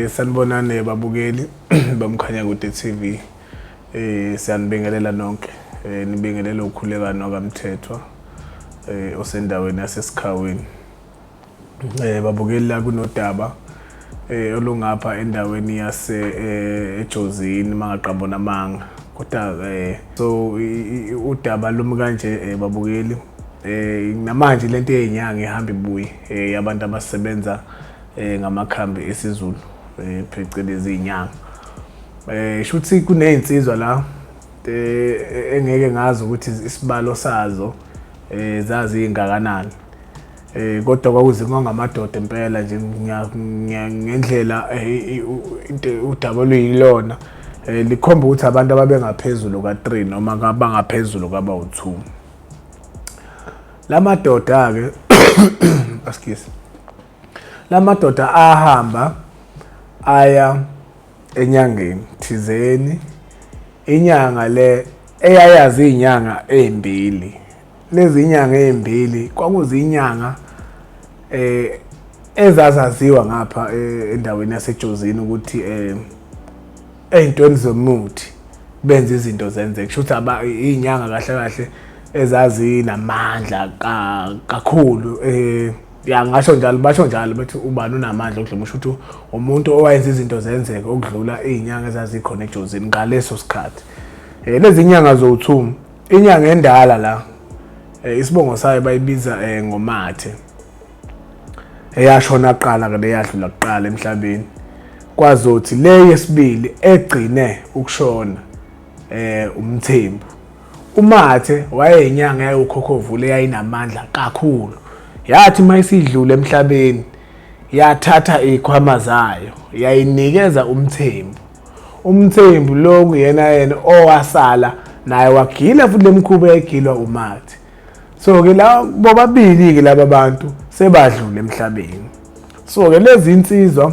Sanibonani babukeli bamkhanya kude TV. Siyanibingelela nonke. Nibingelela ukukhuleka nokaMthethwa osendaweni yaseSikhaweni. Babukeli la kunodaba olungapha endaweni yase eJozini mangaqambona manga. Kodwa so udaba lumi kanje babukeli namanje lento yenyanga ihamba ibuye yabantu abasebenza ngamakhambi esiZulu phecelezi inyanga. Shuthi kunezinsizwa la engeke ngazi ukuthi isibalo sazo zazi ingakanani. Kodwa kwakuziwa ngamadoda empela nje ngendlela udaba oluyilona likhomba ukuthi abantu ababengaphezulu ka3 noma ngabangaphezulu kwaba2. Lamadoda ke askisi lamadoda ahamba aya enyangeni thizeni. Inyanga le eyayazi inyanga ezimbili. Lezi inyanga ezimbili kwakuzinyanga ezazaziwa ngapha endaweni yaseJozini ukuthi ezintweni zomuthi benza izinto zenzeke. Kusho ukuthi inyanga kahle kahle ezazi namandla kakhulu ya ngasho njalo basho njalo bethi ubani unamandla okudlula usho ukuthi umuntu owayenza izinto zenzeke okudlula izinyanga ezazikhona eJozini ngaleso sikhathi. Lezi inyanga zo2 inyanga endala la isibongo sayo bayibiza ngoMathe eyashona qala ke leyadlula kuqala emhlabeni. Kwazothi le yesibili egcine ukushona uMthembu. uMathe wayeyinyanga yayokhokhovula eyayinamandla kakhulu. Yathi mayisidlula emhlabeni yathatha ikhwama zayo yayinikeza uMthembu. uMthembu lo kuyena owasala naye wagila futhi lemkhuba egilwa uMathe. So ke la bobabili ke laba bantu sebadlula emhlabeni. So ke lezi insizwa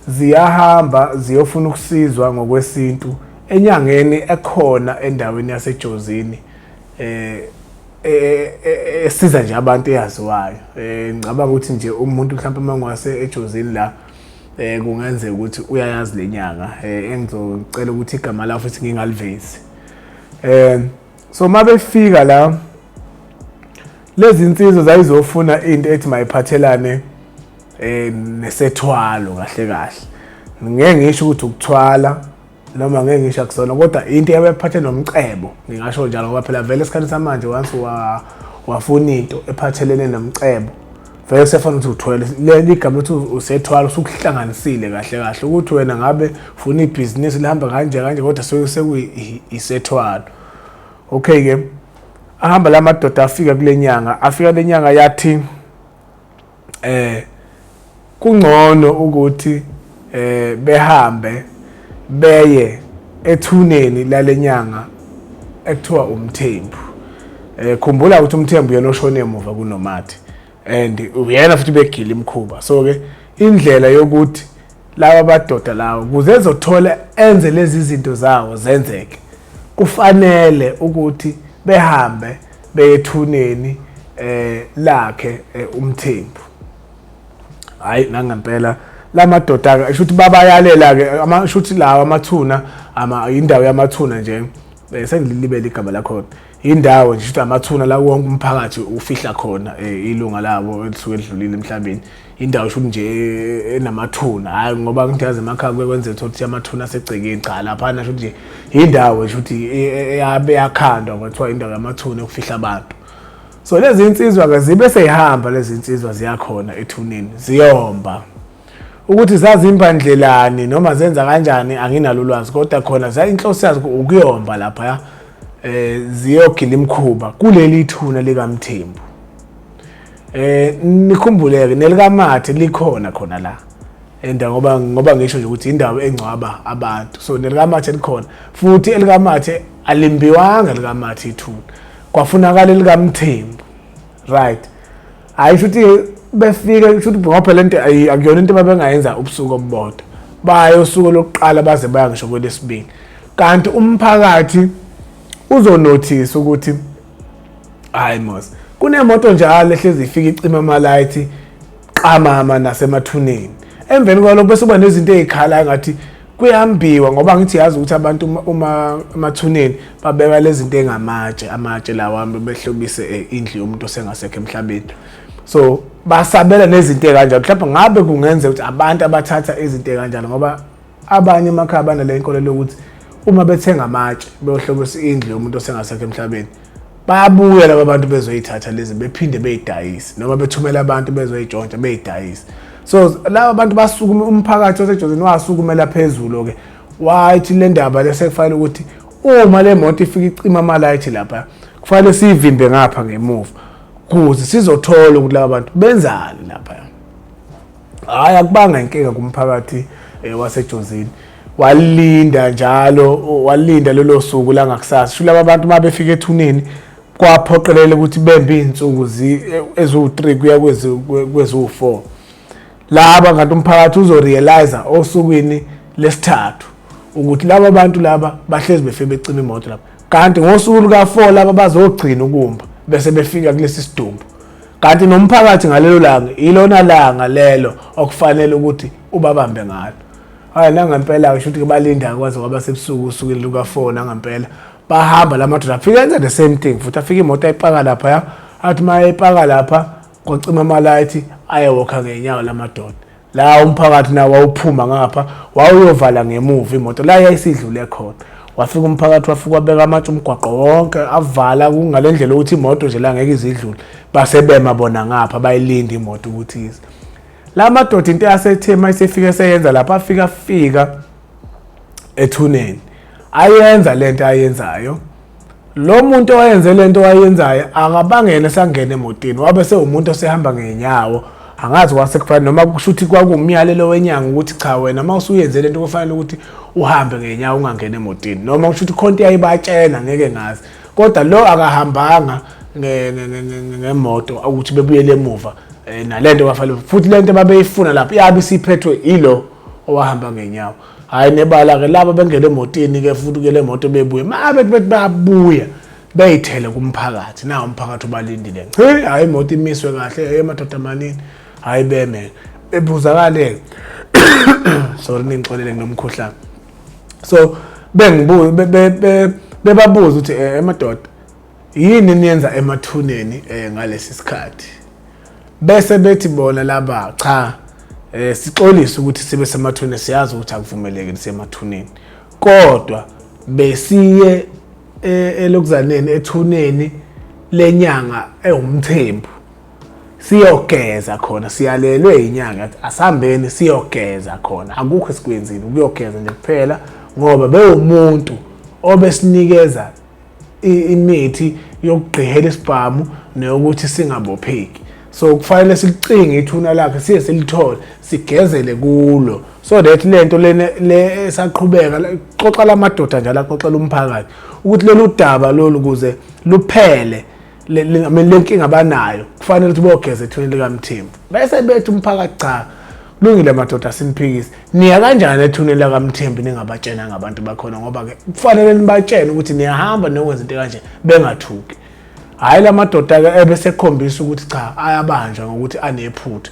ziyahamba ziyofuna ukusizwa ngokwesintu enyangeni ekhona endaweni yaseJozini esiza nje abantu eyaziwayo. Ngicabanga ukuthi nje umuntu mhlawumbe mangwase eJozini la kungenzeka ukuthi uyayazi lenyanga. Engizocela ukuthi igama lawo futhi ngingalivezi. So mabefika la lezi insizwa zayizofuna into ethi mayiphathelane nesethwalo kahle kahle. Ngeke ngisho ukuthi ukuthwala noma ngeke ngisho akusona kodwa into yabephathe nomcebo. Ngingasho njalo ngoba phela vele esikhathi samanje once wafuna into ephathelene nomcebo vele sefana ukuthi uthwele le igama ukuthi usethwala usukuhlanganisile kahle kahle ukuthi wena ngabe ufuna ibhizinisi lihamba kanje kanje kodwa sekuyisethwalo. Okay ke ahamba lamadoda afika kule nyanga afika le nyanga yathi kungcono ukuthi behambe beye ethuneni lalenyanga ekuthiwa uMthembu. Khumbula ukuthi uMthembu yena oshone emuva kunoMathe and uyena futhi begila imkhuba. So ke indlela yokuthi laba badoda lawo kuze ezothola enze lezi zinto zawo zenzeke kufanele ukuthi behambe beyethuneni lakhe uMthembu. Hayi nangempela lamadoda ke shuthi babayalela ke amashuthi lawa amathuna indawo yamathuna nje sengilibele igama lakho. Indawo nje shuthi amathuna la wonke umphakathi ufihla khona ilunga labo elisuke edlulile emhlabeni. Indawo shuthi nje enamathuna hayi ngoba ngiyazi emakhaya kwenzeka ukuthi amathuna asegcekeni cha lapha na shuthi indawo shuthi eyabe yakhandwa kwathiwa indawo yamathuna okufihla abantu. So lezi insizwa ke zibe seyihamba lezi insizwa ziyakhona ethuneni ziyomba ukuthi zazi imbandlelani noma zenza kanjani anginalo ulwazi kodwa khona za inhloso yazo ukuyomba lapha ziyogila imkhuba kuleli thuna likaMthembu. Nikhumbuleke nelikaMathe likhona khona la ngoba ngisho nje ukuthi indawo engcwaba abantu. So nelikaMathe likhona futhi elikaMathe alimbiwanga likaMathe ithuna kwafunakala likaMthembu, right? Ayishuthi befika shuthi ngoba lento akuyona into ababengayenza ubusuku obubodwa. Bayo usuku lokuqala baze baya ngisho kwelesibili. Kanti umphakathi uzonotice ukuthi hayi mos kunemoto njalo ehlezi ifika icima amalight qamama nasemathuneni. emveni kwalokho bese kuba nezinto ezikhala ngathi kuyahambiwa ngoba ngithi yazi ukuthi abantu emathuneni babeka lezi zinto engamatshe lawa behlobise indlu yomuntu osengasekho emhlabeni. So basabela nezinto ekanjalo. Mhlawumbe ngabe kungenza ukuthi abantu abathatha izinto ekanjalo ngoba abanye emakhaya banale inkolelo ukuthi uma bethenga amatshe beyohlobisa indlu yomuntu osengasekho emhlabeni bayabuya laba bantu bezoyithatha lezi bephinde beyidayise noma bethumela abantu bezoyitshontsha beyidayise. So laba bantu basukuma umphakathi osejozini wasukumela phezulu ke wathi le ndaba lesekufanele ukuthi uma le moto ifika icima amalayithi lapha kufanele sivimbe ngapha ngemuva kuze sizothola ukuthi laba bantu benzani lapha. Hayi akubanga inkinga kumphakathi wasejozini. Walinda njalo walinda lelo suku la ngakusasa. Sho laba bantu mabefika ethuneni kwaphoqelela ukuthi bembe izinsuku ezu3 kuya kwezu4. Laba ngathi umphakathi uzorealize osukwini lesithathu ukuthi laba bantu laba bahlezi befike becima imoto lapha. Kanti ngosuku luka4 laba bazogcina ukumba bese befika kulesi sidumbu. Kanti nomphakathi ngalelo langa ilona langa lelo okufanele ukuthi ubabambe ngalo. Hayi nangempela kusho ukuthi balinda kwaze kwaba sebusuku usuku luka4 nangempela bahamba lamadoda afika enza the same thing futhi afika imoto ayipaka lapha athi mayipaka lapha kwacima amalayithi ayewokha ngenyawo lamadoda. La umphakathi nawo wawuphuma ngapha wawuyovala ngemuva imoto la yayisidlule khona. Wafika umphakathi wafika wabeka amatshe umgwaqo wonke avala kungalendlela ukuthi imoto nje la ngeke izidlule basebema bona ngapha bayilinda imoto ukuthi ize. La madoda into yasethema isefika seyenza lapha afika ethuneni ayenza lento ayenzayo. Lo muntu oyenze lento wayenzayo akabangene sangena emotini wabe sewumuntu osehamba ngenyawo. Angazi kwasekufana noma kushuthi kwakumyalelo wenyanga ukuthi cha wena mawusuyenze lento kufanele ukuthi uhambe ngenyawo ungangena emotini noma kushuthi khonto yayibatshena ngeke ngazi kodwa lo akahambanga ngemoto ukuthi bebuyele emuva nalento kwafanele futhi lento babeyifuna lapha yabe isiphethwe ilo owahamba ngenyawo. Hayi nebala ke laba bengene emotini ke futhi ke le moto bebuye mabe babuya beyithele kumphakathi na umphakathi ubalindile. Hayi imoto imiswe kahle emadoda amanini hayi beme ebuzakale sorry ningixolele nomkhuhlane. So bebabuza ukuthi emadoda yini niyenza emathuneni ngalesi sikhathi bese bethi bona laba cha sixolisa ukuthi sibe semathuneni siyazi ukuthi akuvumeleke semathuneni kodwa besiye elokuzaneni ethuneni lenyanga ewumthembu siyogeza khona siyalelwe inyanga asihambeni siyogeza khona akukho esikwenzile ukuyogeza nje kuphela ngoba bewumuntu obesinikeza imithi yokugqihela isibhamu neyokuthi singabopheki. So kufanele silicinge ithuna lakhe siye silithole sigezele kulo so that lento le esaqhubeka xoxa lamadoda njalo axoxela umphakathi ukuthi lolu daba lolu kuze luphele lenkinga abanayo kufanele ukuthi bogeze ethuneni likaMthembu. Bese bethi umphakathi cha kulungile madoda siniphikise niya kanjani ethuneni likaMthembu ningabatshena ngabantu bakhona ngoba ke kufanele nibatshene ukuthi niyahamba nokwenza into kanje bengathuki. Hayi la madoda ke ebesekhombisa ukuthi cha ayabanjwa ngokuthi anephutha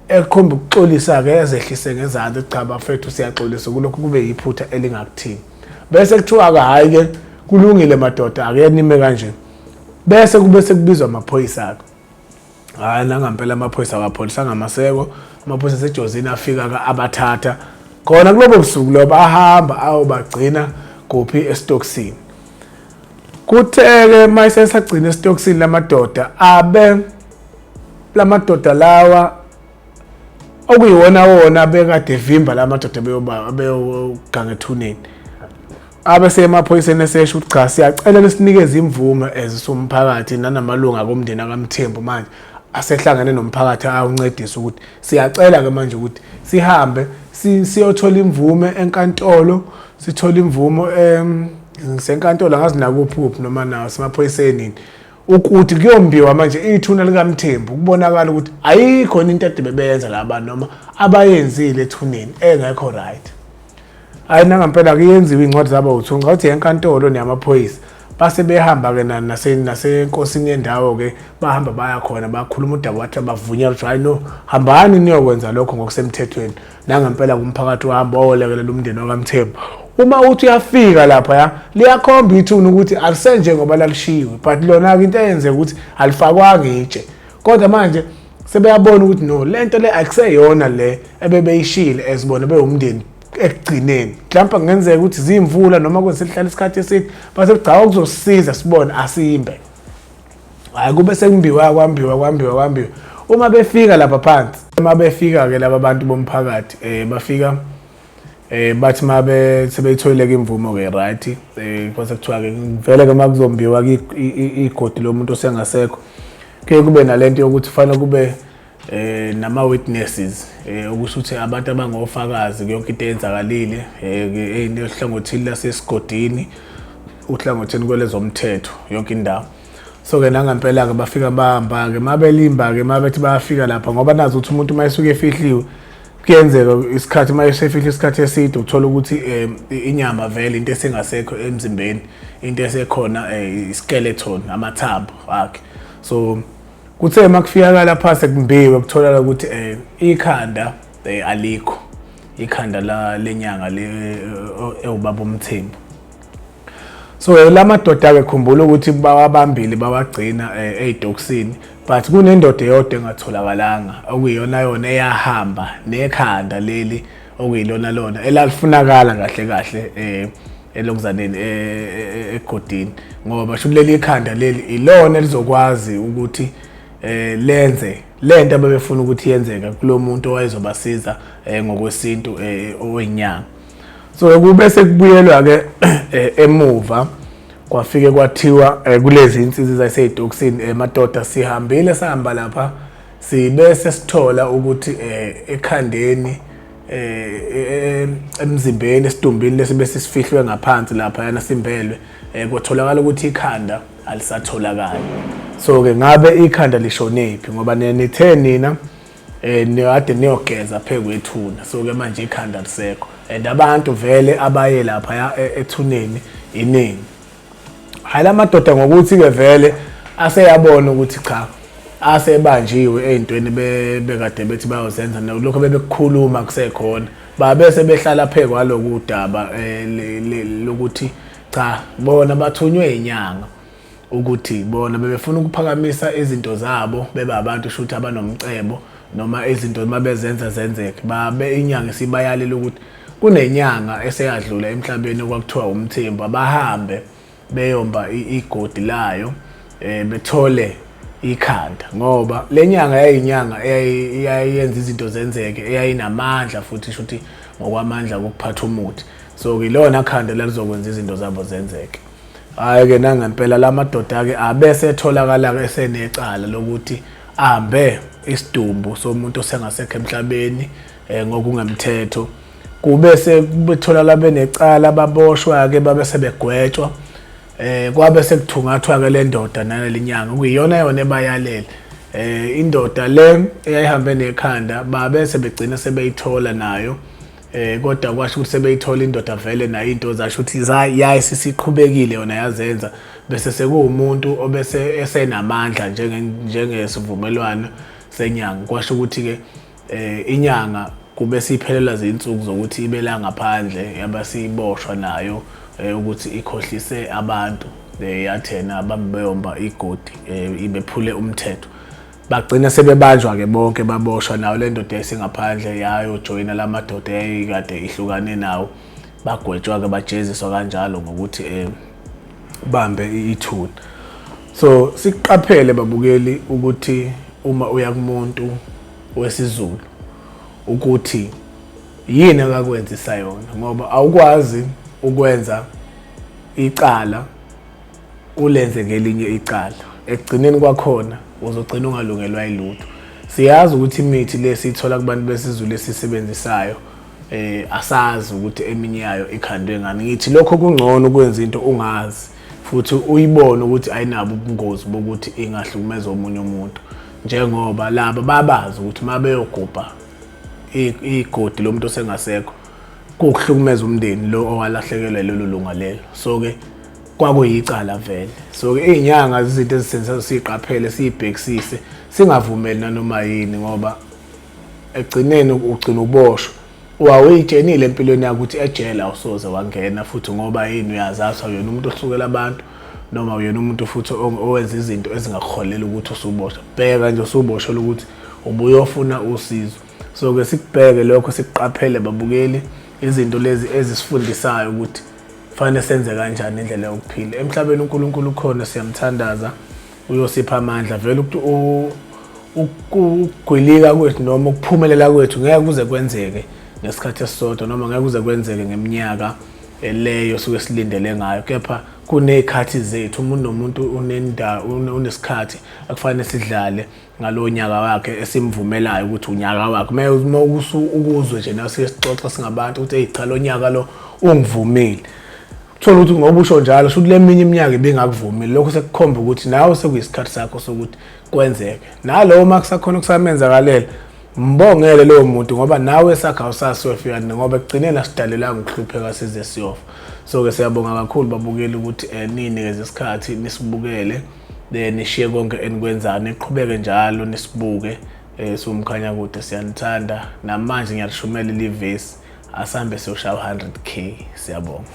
ekhomba ukuxolisa ke ezehlise ngezandla cha bafethu siyaxolisa kulokho kube yiphutha elingakuthini. Bese kuthiwa ke hayi ke kulungile madoda ake nime kanje bese kube sekubizwa amaphoyisa akhe. Hayi nangempela amaphoyisa akapholisa ngamaseko amaphoyisa sejozini afika ka abathatha khona kulobo busuku lobo ahamba awubagcina kuphi eStocksini. Kutheke mayise sagcina eStocksini lamadoda abe lamadoda lawa okuyiwona wona bekade vimba lamadoda beyoganga ethuneni abese emaphoyiseni esesho ukuthi cha siyacela lesinikeze imvume ezisomphakathi nanamalunga komndeni akaMthembu manje asehlangene nomphakathi awuncedisa ukuthi siyacela ke manje ukuthi sihambe siyothola imvume enkantolo sithola imvume senkantolo ngazi nakuphi noma nawo semaphoyiseni ukuthi kuyombiwa manje ithuna likaMthembu kubonakala ukuthi ayikho into ede bebenza labantu noma abayenzile ethuneni engekho right. Hayi nangempela kuyenziwa incwadi zaba uthunga uthi enkantolo neyamaphoyisa base behamba ke nasenkosini yendawo ke bahamba baya khona bakhuluma udaba wathi bavunyelwa ukuthi hayi no hambani niyokwenza lokho ngokusemthethweni nangempela kumphakathi wahamba owolekelela umndeni wakaMthembu. Uma uthi uyafika lapha ya liyakhomba ithuna ukuthi alisenje ngoba lalishiwe but lona ke into eyenze ukuthi alifakwanga itshe kodwa manje sebeyabona ukuthi no lento le akuseyona le ebebeyishile ezibona bewumndeni ekugcineni mhlawumbe kungenzeka ukuthi zimvula noma kweselihlala isikhathi eside base kugcawa ukuzosisiza sibone asimbe hayi kube sekumbiwa kwambiwa uma befika lapha phansi uma befika ke laba bantu bomphakathi bafika bathi mabe sebeyitholeka imvumo ke right kwase kuthiwa ke vele ke makuzombiwa igodi lomuntu osengasekho ke kube nalento yokuthi fanele kube nama witnesses ukusho ukuthi abantu abangofakazi yonke into eyenzakalile ehlangothini lasesigodini uhlangothini kwelezomthetho yonke indawo. So ke nangempela ke bafika bahamba ke mabelimba ke mabethi bayafika lapha ngoba nazi ukuthi umuntu mayisuke efihliwe kuyenzeka isikhathi mayesefihla isikhathi eside uthola ukuthi inyama vele into esengasekho emzimbeni into esekhona iskeleton amathambo akhe. So kuthe makufika lapha sekumbiwe kutholakala ukuthi ikhanda alikho ikhanda lenyanga ewubaba uMthembu. So lamadoda ke khumbula ukuthi bawabambile bawagcina eDoksini but kunendoda eyodwa engatholakalanga okuyiyona yona eyahamba nekhanda leli okuyilona elalifunakala kahle elokuzaneni egodini ngoba sho leli ikhanda leli ilona elizokwazi ukuthi lenze lento abebefuna ukuthi yenzeke kulo muntu owayezobasiza ngokwesintu owenyanga. So kube sekubuyelwa ke emuva kwafike kwathiwa kulezi insizwe zaseDoksini emadoda sihambile sahamba lapha sibese sithola ukuthi ekhandeni emzimbeni esidumbini lesibese sifihlwe ngaphansi lapha yana simbelwe kwatholakala ukuthi ikhanda alisatholakala. So ke ngabe ikhanda lishonephi ngoba nithe nina niade niyogeza phekwethuna so ke manje ikhanda lisekho and abantu vele abaye lapha ethuneni iningi. Hayi lamadoda ngokuthi ke vele aseyabona ukuthi cha asebanjiwe ezintweni bekade bethi bayozenza lokho bebekukhuluma kusekhona babese behlala phekwa lokudaba lokuthi cha bona bathunywe inyanga ukuthi bona bebefuna ukuphakamisa izinto zabo bebe abantu shuthi abanomcebo noma izinto mabezenza zenzeke babe inyanga sibayalile ukuthi kunenyanga eseyadlula emhlabeni okwakuthiwa uMthembu abahambe beyomba igodi layo bethole ikhanda ngoba lenyanga yayinyanga eyayenza izinto zenzeke eyayinamandla futhi shuthi ngokwamandla kokuphatha umuthi. So kilona khanda lalizokwenza izinto zabo zenzeke. Hayi ke nangempela lamadoda ke abese etholakala ke esenecala lokuthi ahambe isidumbu somuntu osengasekho emhlabeni ngokungemthetho kube sekubetholakala benecala baboshwa ke babe sebegwetshwa kwabe sekuthungathwa ke le ndoda nalelinyanga kuyiyona yona ebayalele indoda le eyayihambe nekhanda babe sebegcina sebeyithola nayo kodwa kwasho ukuthi sebeyithola indoda vele nayo into zasho ukuthi yayi sisiqhubekile yona yazenza bese sekuwumuntu obese esenamandla njengesivumelwano senyanga kwasho ukuthi ke inyanga kube siphelela izinsuku zokuthi ibela ngaphandle yabasiboshwa nayo ukuthi ikhohlise abantu yathena bambeyomba igodi ibephule umthetho bagcina sebebanjwa ke bonke baboshwa nawo le ndoda esingaphandle yayo joina lamadoda eyikade ihlukane nawo bagwetshwa ke bajeziswa kanjalo ngokuthi bambe ithuna. So siqaphele babukeli ukuthi uma uya kumuntu wesizulu ukuthi yini akakwenzisa yona ngoba awukwazi ukwenza icala ulenze ngelinye icala ekugcineni kwakhona uzogcina ungalungelwa ilutho. Siyazi ukuthi imithi lesithola kubantu besizulu esisebenzisayo asazi ukuthi eminye yayo ikhandwe ngani. Ngithi lokho kungcono ukwenza into ungazi futhi uyibone ukuthi ayinabo ubungozi bokuthi ingahlukumeza omunye umuntu njengoba laba babazi ukuthi mabeyogubha igodi lomuntu osengasekho kuhlukumeza umndeni lo owalahlekelwa lelo lunga lelo. So ke kwakuyicala vele. So izinyanga izinto ezisenza siqaphele sibhekisise singavumeli nanoma yini ngoba egcineni ugcina uboshwa. Wawuyitshenile empilweni yakho ukuthi ejele awusoze wangena futhi ngoba yini uyazazi uyena umuntu ohlukela abantu noma uyena umuntu futhi owenza izinto ezingakholela ukuthi usuboshwa. Bheka nje usuboshwa ukuthi ubuyofuna usizo. So ke sikubheke lokho sikuqaphele babukeli izinto lezi ezisifundisayo ukuthi fanele senze kanjani indlela yokuphila. Emhlabeni uNkulunkulu ukhona siyamthandaza uyosipha amandla vele ukugwilika kwethu noma ukuphumelela kwethu ngeke kuze kwenzeke ngesikhathi esisodwa noma ngeke kuze kwenzeke ngeminyaka leyo suke silindele ngayo, kepha kunezikhathi zethu. Umuntu nomuntu unesikhathi akufanele sidlale ngalonyaka wakhe esimvumelayo ukuthi unyaka wakhe. Uma ukuzwe nje nawe sixoxa singabantu ukuthi hey cha lo nyaka lo ungivumile, uthola ukuthi ngoba usho njalo sho kule minye iminyaka ibingakuvumile. Lokho sekukhomba ukuthi nawe sekuyisikhathi sakho sokuthi kwenzeke. Nalowo makusakhona kusamenzakalela mbongele lowo muntu ngoba nawe sakhe awusasiyofika ngoba ekugcineni asidalelanga ukuhlupheka size siyofa. So ke siyabonga kakhulu babukeli ukuthi ninikeze isikhathi nisibukele nishiye konke enikwenzayo, niqhubeke njalo nisibuke. Somkhanya kude siyanithanda namanje ngiyalishumela livesi asambe siyoshaya 100K. Siyabonga.